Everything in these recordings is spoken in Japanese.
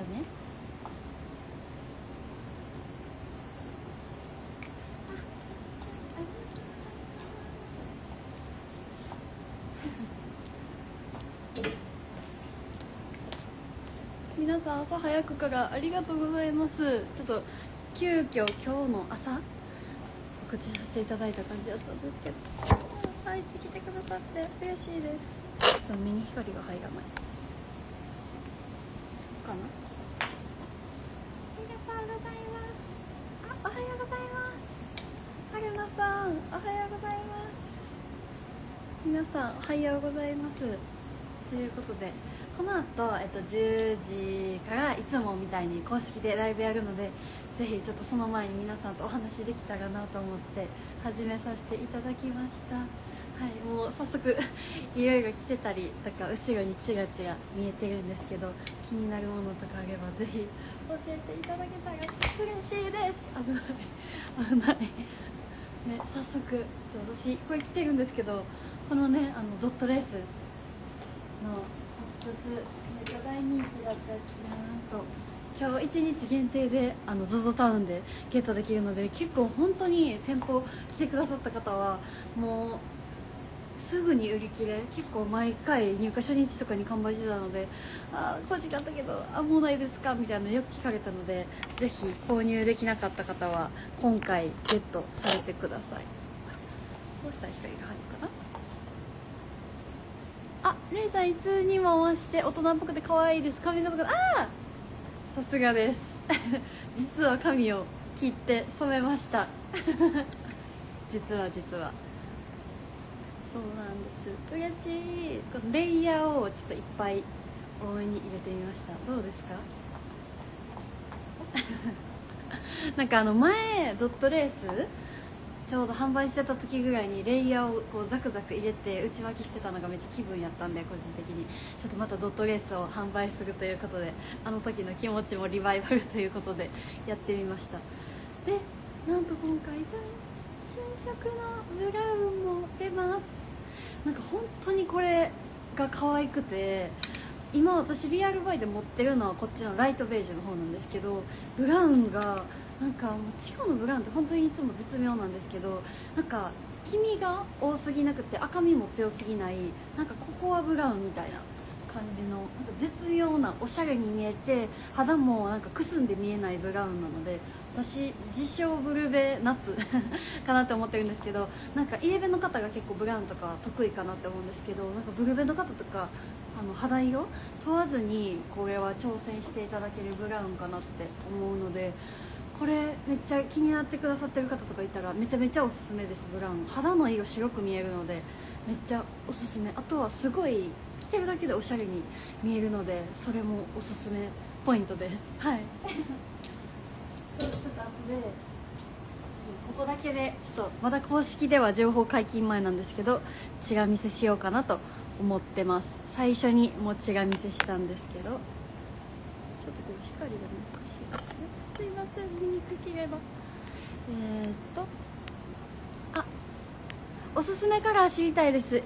ね。皆さん朝早くからありがとうございます。ちょっと急遽今日の朝告知させていただいた感じだったんですけど、入ってきてくださって嬉しいです。ちょっと目に光が入らないかな。ありがとうございます。おはようございます。春菜さんおはようございます。皆さんおはようございます。ということでこの後、10時からいつもみたいに公式でライブやるので、ぜひちょっとその前に皆さんとお話できたらなと思って始めさせていただきました。はい、もう早速いろいろ来てたりとか後ろにチラチラ見えてるんですけど、気になるものとかあればぜひ教えていただけたら嬉しいです。危ない危ないね。早速私これ着てるんですけど、このねドットレースのトップスめっちゃ大人気だったやつがなんと今日1日限定でZOZO タウンでゲットできるので、結構本当に店舗来てくださった方はもうすぐに売り切れ、結構毎回入荷初日とかに完売してたので、欲しかったけどもうないですかみたいなのよく聞かれたので、ぜひ購入できなかった方は今回ゲットされてください。どうしたら光が入るかな。レイさんいつにも増して大人っぽくて可愛いです。髪型がさすがです実は髪を切って染めました実はそうなんです。嬉しい。このレイヤーをちょっといっぱい多めに入れてみました。どうですかなんか前ドットレースちょうど販売してた時ぐらいにレイヤーをこうザクザク入れて内巻きしてたのがめっちゃ気分やったんで、個人的にちょっとまたドットレースを販売するということで、あの時の気持ちもリバイバルということでやってみました。でなんと今回新色のブラウンも出ます。なんか本当にこれが可愛くて、今私リアルバイで持ってるのはこっちのライトベージュの方なんですけど、ブラウンがなんかもうチコのブラウンって本当にいつも絶妙なんですけど、なんか黄身が多すぎなくて赤みも強すぎない、なんかココアブラウンみたいな感じのなんか絶妙なおしゃれに見えて肌もなんかくすんで見えないブラウンなので、私自称ブルベ夏かなって思ってるんですけど、なんかイエベの方が結構ブラウンとか得意かなって思うんですけど、なんかブルベの方とか肌色問わずにこれは挑戦していただけるブラウンかなって思うので、これめっちゃ気になってくださってる方とかいたらめちゃめちゃおすすめです。ブラウン肌の色白く見えるのでめっちゃおすすめ。あとはすごい着てるだけでおしゃれに見えるので、それもおすすめポイントです。はいちょっと後でここだけでちょっとまだ公式では情報解禁前なんですけど、チラ見せしようかなと思ってます。最初にもうチラ見せしたんですけど、ちょっとこれ光が難しいですね。すいません、見にくければ。おすすめカラー知りたいです。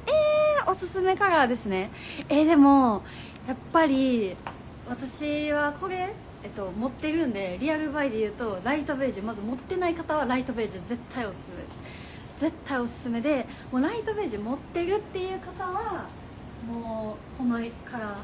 おすすめカラーですね。でもやっぱり私はこれ持ってるんで、リアルバイで言うとライトベージュ、まず持ってない方はライトベージュ絶対おすすめです。絶対おすすめで、もうライトベージュ持ってるっていう方はもうこのカラー、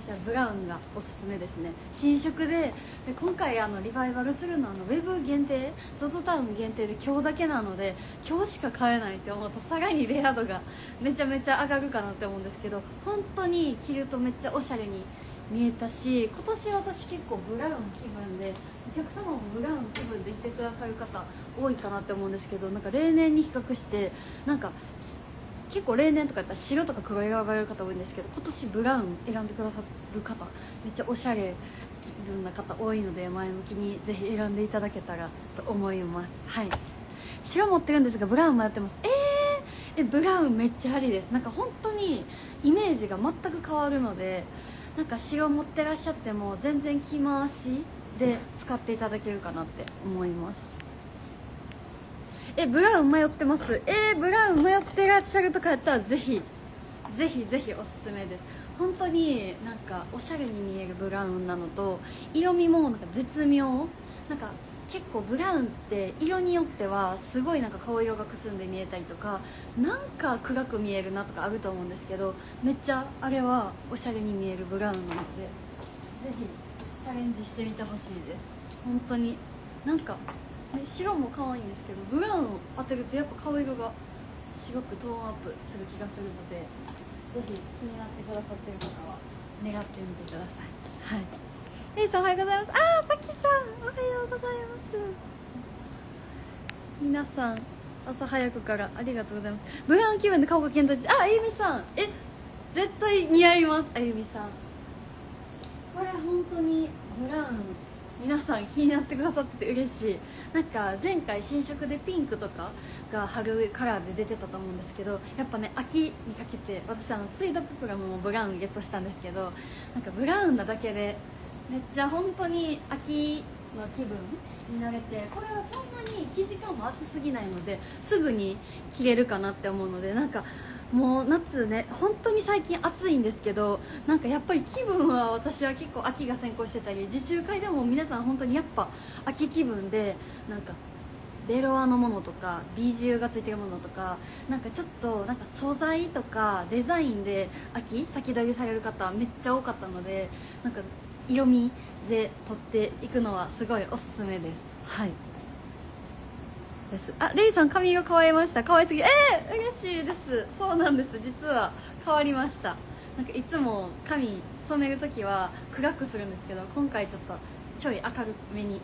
私はブラウンがおすすめですね。新色で今回リバイバルするのはウェブ限定 ZOZO タウン限定で今日だけなので、今日しか買えないって思うとさらにレア度がめちゃめちゃ上がるかなって思うんですけど、本当に着るとめっちゃおしゃれに見えたし、今年私結構ブラウン気分で、お客様もブラウン気分でいてくださる方多いかなって思うんですけど、なんか例年に比較してなんか結構例年とかやったら白とか黒選ばれる方多いんですけど、今年ブラウン選んでくださる方めっちゃおしゃれ気分な方多いので、前向きにぜひ選んでいただけたらと思います。はい、白持ってるんですがブラウンもやってます。ブラウンめっちゃありです。なんか本当にイメージが全く変わるので、なんか白持ってらっしゃっても全然着回しで使っていただけるかなって思います。ブラウン迷ってます。ブラウン迷ってらっしゃるとかやったらぜひぜひぜひおすすめです。本当になんかおしゃれに見えるブラウンなのと、色味もなんか絶妙。なんか結構ブラウンって色によってはすごいなんか顔色がくすんで見えたりとか、なんか暗く見えるなとかあると思うんですけど、めっちゃあれはおしゃれに見えるブラウンなので、ぜひチャレンジしてみてほしいです。本当になんか、ね、白も可愛いんですけど、ブラウンを当てるとやっぱ顔色が白くトーンアップする気がするので、ぜひ気になってくださってる方は願ってみてください。はい。レイさんおはようございます。さきさんおはようございます。皆さん朝早くからありがとうございます。ブラウン気分で顔が健太あゆみさん、絶対似合います。あゆみさん、これ本当にブラウン皆さん気になってくださってて嬉しい。なんか前回新色でピンクとかが春カラーで出てたと思うんですけど、やっぱね秋にかけて私ツイードプログラムもブラウンゲットしたんですけど、なんかブラウンなだけでめっちゃ本当に秋の気分になれて、これはそんなに生地感も厚すぎないのですぐに着れるかなって思うので、なんかもう夏ね本当に最近暑いんですけど、なんかやっぱり気分は私は結構秋が先行してたり、受注会でも皆さん本当にやっぱ秋気分で、なんかベロアのものとかビージュがついてるものとか、なんかちょっとなんか素材とかデザインで秋先取りされる方めっちゃ多かったので、なんか色味で撮っていくのはすごいおすすめです。はいです。レイさん髪色変わりました。可愛すぎ。嬉しいです。そうなんです、実は変わりました。なんかいつも髪染めるときは暗くするんですけど、今回ちょっとちょい明るめに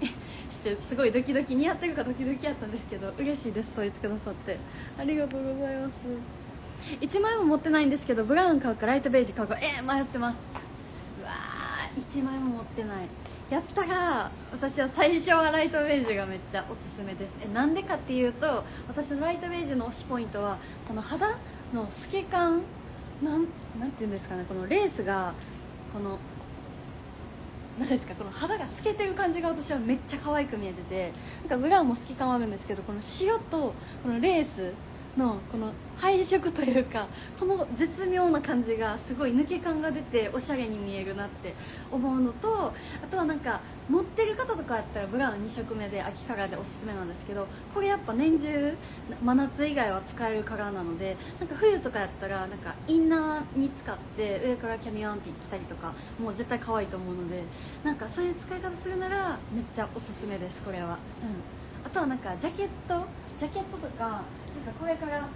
してすごいドキドキ、似合ってるかドキドキやったんですけど、嬉しいです。そう言ってくださってありがとうございます。1枚も持ってないんですけど、ブラウン買うかライトベージュ買うか迷ってます。うわー、1枚も持ってない。やったら私は最初はライトベージュがめっちゃおすすめです。なんでかっていうと、私のライトベージュの推しポイントはこの肌の透け感、なんていうんですかね、このレースがこの何ですか、この肌が透けてる感じが私はめっちゃ可愛く見えてて、なんかブラウンも透け感はあるんですけど、この白とこのレースのこの配色というか、この絶妙な感じがすごい抜け感が出ておしゃれに見えるなって思うのと、あとはなんか持ってる方とかやったらブラウン2色目で秋カラーでおすすめなんですけど、これやっぱ年中真夏以外は使えるカラーなので、なんか冬とかやったらなんかインナーに使って上からキャミワンピ着たりとかもう絶対可愛いと思うので、なんかそういう使い方するならめっちゃおすすめです、これは。あとはなんかジャケットとか、なんかこれから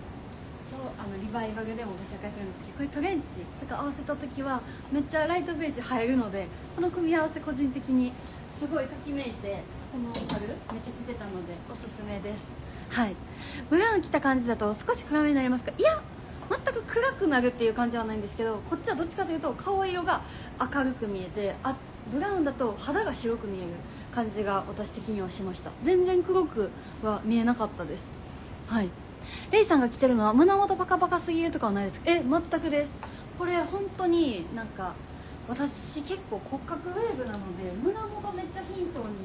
リバイバルでもご紹介するんですけど、これトレンチとか合わせた時はめっちゃライトベージュ映えるので、この組み合わせ個人的にすごいときめいて、この春めっちゃ着てたのでおすすめです。はい。ブラウン着た感じだと少し暗めになりますか？いや、全く暗くなるっていう感じはないんですけど、こっちはどっちかというと顔色が明るく見えて、ブラウンだと肌が白く見える感じが私的にはしました。全然黒くは見えなかったです。はい。レイさんが着てるのは胸元パカパカすぎるとかはないですか？全くです。これ本当になんか私結構骨格ウェーブなので胸元めっちゃ貧相に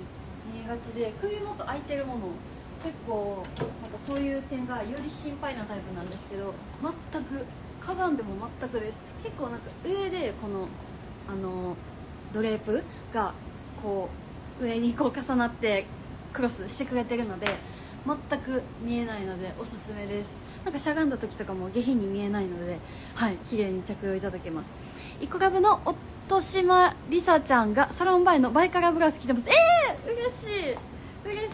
見えがちで、首元開いてるもの結構なんかそういう点がより心配なタイプなんですけど、全くかがんでも全くです。結構なんか上でこのドレープがこう上にこう重なってクロスしてくれてるので全く見えないのでおすすめです。なんかしゃがんだ時とかも下品に見えないので、はい綺麗に着用いただけます。イコラブの音島りさちゃんがサロンバイのバイカラーブラウス着てます。嬉しい嬉しい。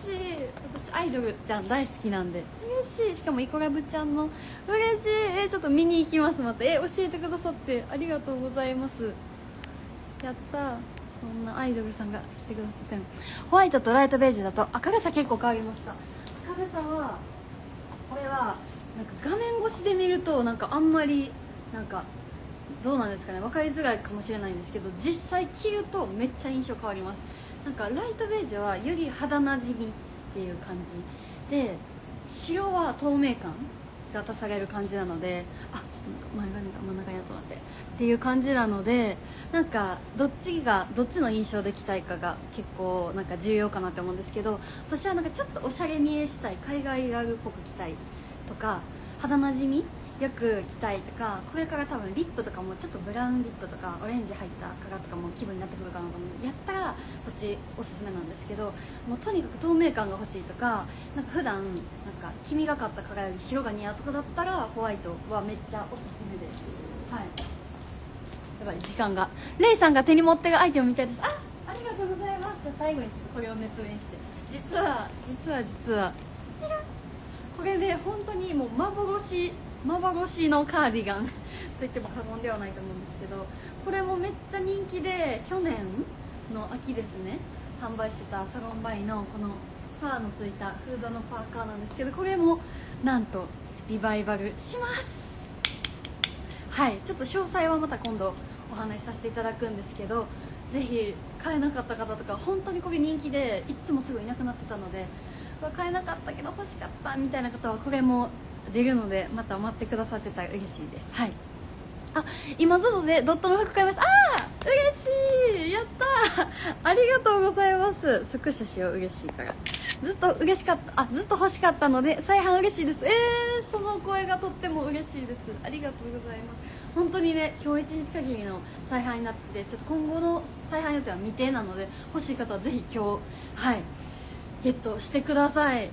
私アイドルちゃん大好きなんで嬉しい。しかもイコラブちゃんの嬉しい。ちょっと見に行きます。また教えてくださってありがとうございます。やったー。そんなアイドルさんが来てくださってる。ホワイトとライトベージュだと明るさ結構変わりました。明るさはこれはなんか画面越しで見るとなんかあんまりなんかどうなんですかね、分かりづらいかもしれないんですけど、実際着るとめっちゃ印象変わります。なんかライトベージュはより肌なじみっていう感じで、白は透明感が出される感じなので、ちょっと前髪が真ん中にやっとなっていう感じなので、なんかどっちの印象で着たいかが結構なんか重要かなって思うんですけど、私はなんかちょっとおしゃれ見えしたい、海外ガールっぽく着たいとか肌なじみよく着たいとか、これから多分リップとかもちょっとブラウンリップとかオレンジ入ったカラーとかも気分になってくるかなと思うので、やったらこっちおすすめなんですけど、もうとにかく透明感が欲しいとか、なんか普段なんか黄みがかったカラーより白が似合うとかだったらホワイトはめっちゃおすすめです。はい、やばい時間が。レイさんが手に持ってるアイテムみたいです。ありがとうございます。じゃあ最後にちょっとこれを熱弁して、実はこちら、これね本当にもう幻のカーディガンと言っても過言ではないと思うんですけど、これもめっちゃ人気で、去年の秋ですね販売してたサロンバイのこのパーのついたフードのパーカーなんですけど、これもなんとリバイバルします。はい、ちょっと詳細はまた今度お話しさせていただくんですけど、ぜひ買えなかった方とか、本当にこれ人気でいつもすぐいなくなってたので、買えなかったけど欲しかったみたいな方はこれも出るので、また待ってくださってたら嬉しいです。はい、今 ZOZO でドットの服買いました。嬉しい、やったーありがとうございます。スクショしよう、嬉しいから。ずっと嬉しかった、ずっと欲しかったので再販嬉しいです。その声がとっても嬉しいです。ありがとうございます。本当にね、今日一日限りの再販になってて、ちょっと今後の再販予定は未定なので、欲しい方はぜひ今日ゲットしてください。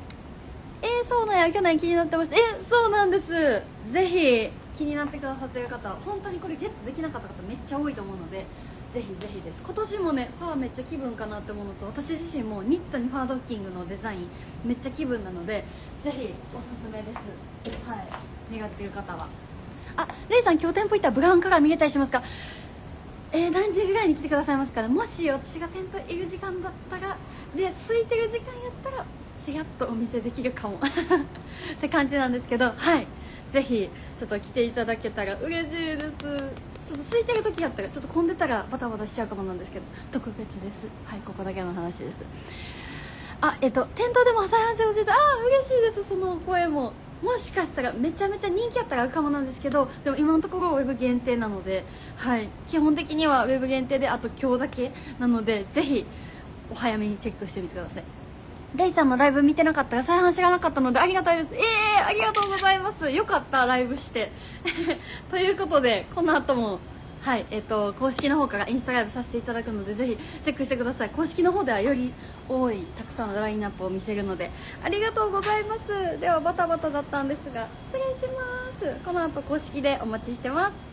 そうなんや、去年気になってました。そうなんです。ぜひ気になってくださってる方、本当にこれゲットできなかった方めっちゃ多いと思うので、ぜひぜひです。今年もねファーめっちゃ気分かなって思うのと、私自身もニットにファードッキングのデザインめっちゃ気分なので、ぜひおすすめです。はい、願っている方は。レイさん、今日店舗行ったらブラウンカラー見れたりしますか？何時ぐらいに来てくださいますかね。もし私が店頭いる時間だったら、で空いてる時間やったらちらっとお見せできるかもって感じなんですけど、はい、ぜひちょっと来ていただけたら嬉しいです。ちょっと空いてる時やったら、ちょっと混んでたらバタバタしちゃうかもなんですけど、特別です。はい、ここだけの話です。店頭でも再販してほしいと。嬉しいです。そのお声ももしかしたらめちゃめちゃ人気やったらあるかもなんですけど、でも今のところウェブ限定なので、はい、基本的にはウェブ限定で、あと今日だけなので、ぜひお早めにチェックしてみてください。レイさんのライブ見てなかったら再販知らなかったのでありがたいです。ありがとうございます。よかった、ライブしてということで、この後もはい、公式の方からインスタライブさせていただくので、ぜひチェックしてください。公式の方ではより多いたくさんのラインナップを見せるので、ありがとうございます。ではバタバタだったんですが失礼します。この後公式でお待ちしてます。